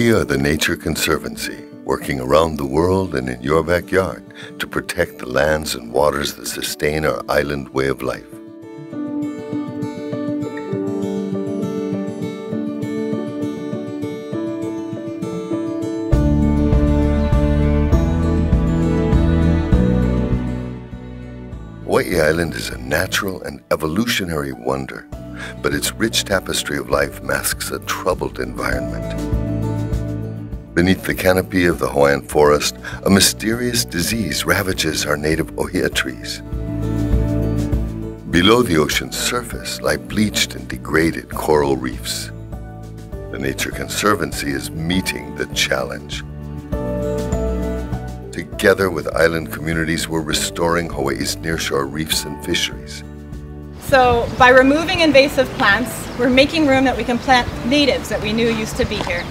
We are the Nature Conservancy, working around the world and in your backyard to protect the lands and waters that sustain our island way of life. Hawaii Island is a natural and evolutionary wonder, but its rich tapestry of life masks a troubled environment. Beneath the canopy of the Hawaiian forest, a mysterious disease ravages our native ohia trees. Below the ocean's surface lie bleached and degraded coral reefs. The Nature Conservancy is meeting the challenge. Together with island communities, we're restoring Hawaii's nearshore reefs and fisheries. So by removing invasive plants, we're making room that we can plant natives that we knew used to be here.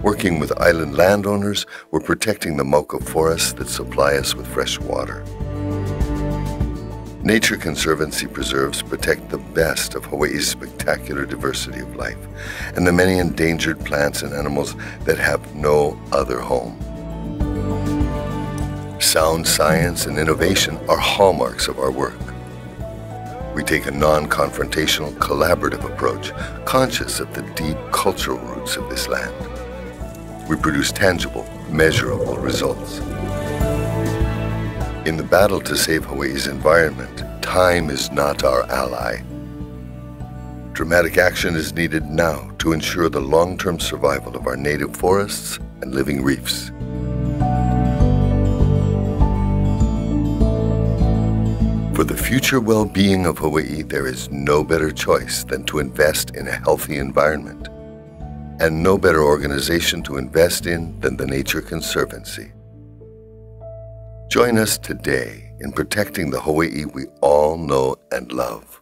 Working with island landowners, we're protecting the mauka forests that supply us with fresh water. Nature Conservancy preserves protect the best of Hawaii's spectacular diversity of life and the many endangered plants and animals that have no other home. Sound science and innovation are hallmarks of our work. We take a non-confrontational, collaborative approach, conscious of the deep cultural roots of this land. We produce tangible, measurable results. In the battle to save Hawaii's environment, time is not our ally. Dramatic action is needed now to ensure the long-term survival of our native forests and living reefs. For the future well-being of Hawaii, there is no better choice than to invest in a healthy environment, and no better organization to invest in than the Nature Conservancy. Join us today in protecting the Hawaii we all know and love.